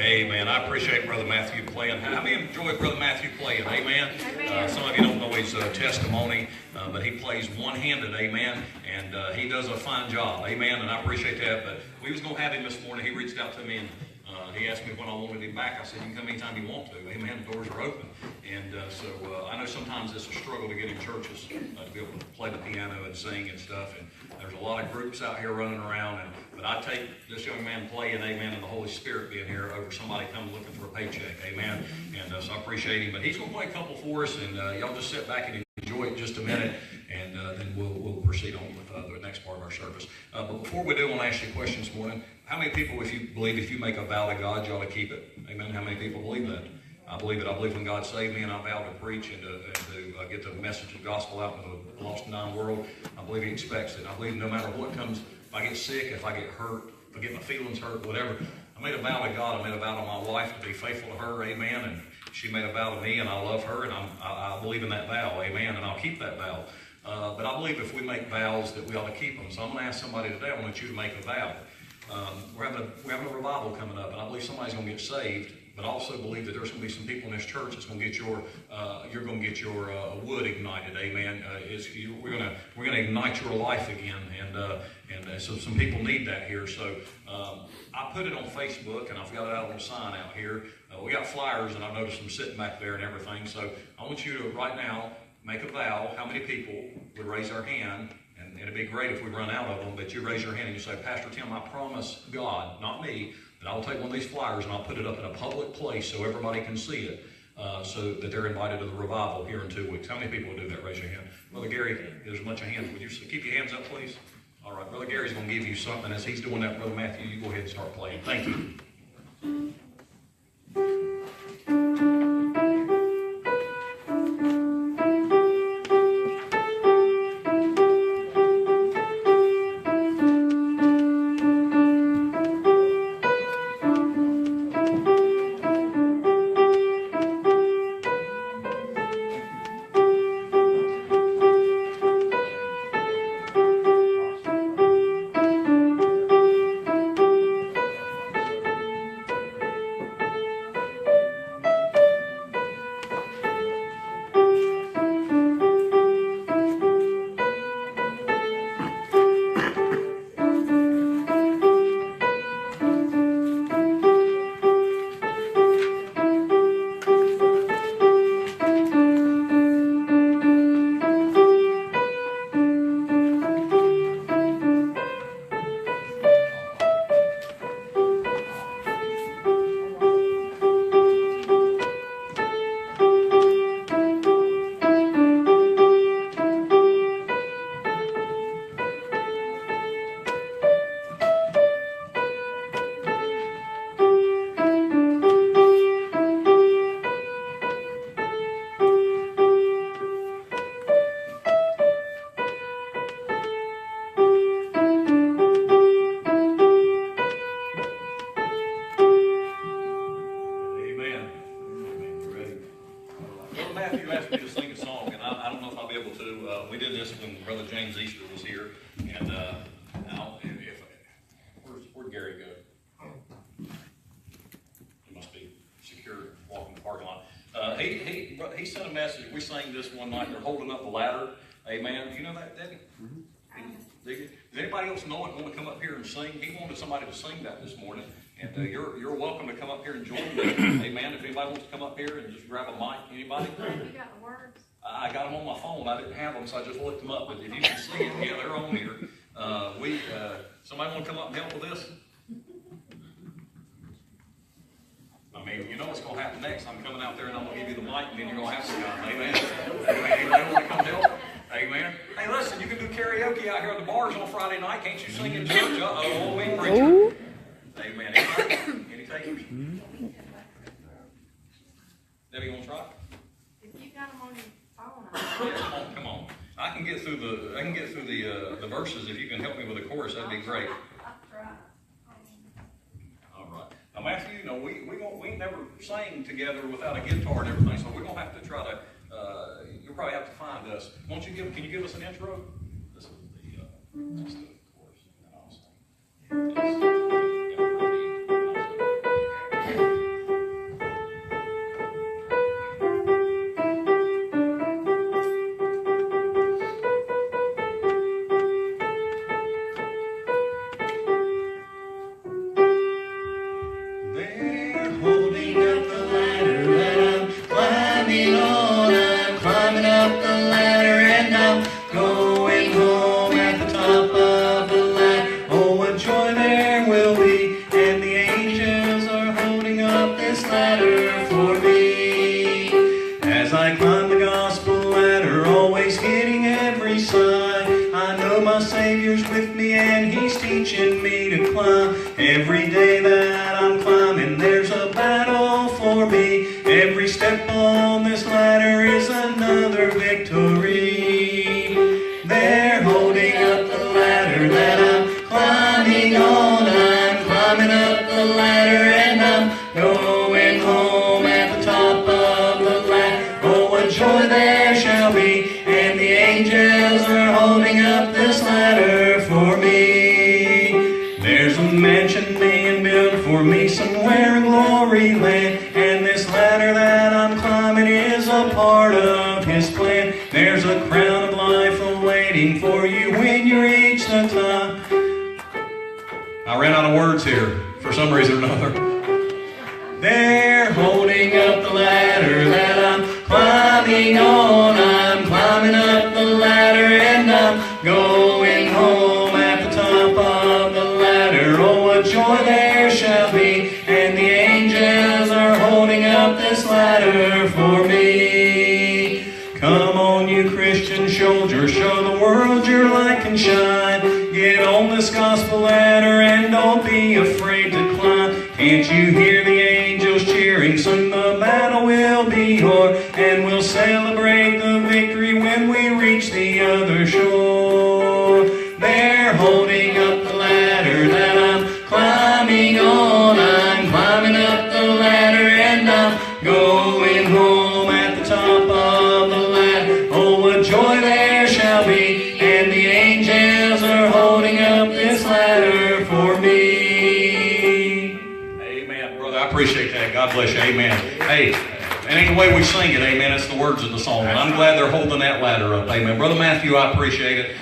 Amen. I appreciate Brother Matthew playing. How many enjoy Brother Matthew playing? Amen. Some of you don't know his testimony, but he plays one-handed. Amen. And he does a fine job. Amen. And I appreciate that. But we was going to have him this morning. He reached out to me and he asked me when I wanted him back. I said, you can come anytime you want to. Amen. The doors are open. And so I know sometimes it's a struggle to get in churches to be able to play the piano and sing and stuff. And there's a lot of groups out here running around. But I take this young man playing, amen, and the Holy Spirit being here over somebody coming looking for a paycheck. Amen. And so I appreciate him. But he's going to play a couple for us. And y'all just sit back and enjoy it just a minute. And then we'll proceed on with the next part of our service. But before we do, I want to ask you a question this morning. How many people, if you believe if you make a vow to God, you ought to keep it? Amen. How many people believe that? I believe it. I believe when God saved me and I vowed to preach and to get the message of the gospel out into the lost and dying world, I believe he expects it. I believe no matter what comes, if I get sick, if I get hurt, if I get my feelings hurt, whatever, I made a vow to God. I made a vow to my wife to be faithful to her. Amen. And she made a vow to me and I love her and I believe in that vow. Amen. And I'll keep that vow. But I believe if we make vows that we ought to keep them. So I'm going to ask somebody today, I want you to make a vow. We're having a revival coming up, and I believe somebody's going to get saved. But I also believe that there's going to be some people in this church that's going to get you're going to get your wood ignited. Amen. We're going to ignite your life again, and so some people need that here. So I put it on Facebook, and I've got it out on the sign out here. We got flyers, and I noticed them sitting back there and everything. So I want you to right now make a vow. How many people would raise their hand? And it'd be great if we run out of them, but you raise your hand and you say, Pastor Tim, I promise God, not me, that I'll take one of these flyers and I'll put it up in a public place so everybody can see it, so that they're invited to the revival here in 2 weeks. How many people would do that? Raise your hand. Brother Gary, there's a bunch of hands. Would you keep your hands up, please? All right, Brother Gary's going to give you something. As he's doing that, Brother Matthew, you go ahead and start playing. Thank you. Matthew asked me to sing a song, and I don't know if I'll be able to. We did this when Brother James Easter was here, and where'd Gary go? He must be secure walking the parking lot. He sent a message. We sang this one night. They're holding up the ladder. Amen. You know that, Debbie? Does anybody else know it? Want to come up here and sing? He wanted somebody to sing that this morning. And you're welcome to come up here and join me. Amen. If anybody wants to come up here and just grab a mic, anybody? You got the words? I got them on my phone. I didn't have them, so I just looked them up. But if you can see it, yeah, they're on here. Somebody want to come up and help with this? I mean, you know what's going to happen next. I'm coming out there and I'm going to give you the mic, and then you're going to have to come. Amen. Anybody want to come help? Amen. Hey, listen, you can do karaoke out here at the bars on Friday night. Can't you sing in church? Uh-oh, we preacher. Amen. Any takers? Debbie, you want to try? If you got them on your phone, Yeah, come on. I can get through the verses. If you can help me with the chorus, that'd be great. I'll try. All right. Now, Matthew, we never sang together without a guitar and everything, so we're gonna have to try to. You'll probably have to find us. Can you give us an intro? This is the chorus, and I'll sing. Every day that I'm climbing, there's a battle for me. Every step on this ladder is another victory. They're holding up the ladder that I'm climbing on. I'm climbing up the ladder and I'm going home at the top of the ladder. Oh, what joy there shall be, and the angels are holding up this ladder for me. There's a mansion being built for me somewhere in glory land, and this ladder that I'm climbing is a part of His plan. There's a crown of life awaiting for you when you reach the top. I ran out of words here for some reason or another. They're holding up the ladder that I'm climbing on. I'm climbing up the ladder and I'm going home at the top of the ladder. Oh, what joy there shall be, and the angels are holding up this ladder for me. Come on, you Christian soldiers, show the world your light can shine. Get on this gospel ladder and don't be afraid to climb. Can't you hear the angels cheering? Soon the battle will be yours, and we'll celebrate the victory when we reach the other shore. They're holding up the ladder that I'm climbing on. I'm climbing up the ladder and I'm going home at the top of the ladder. Oh, what joy there shall be, and the angels are holding up this ladder for me. Amen, brother. I appreciate that. God bless you. Amen. Hey, it ain't the way we sing it. Amen. It's the words of the song. And I'm glad they're holding that ladder up. Amen. Brother Matthew, I appreciate it.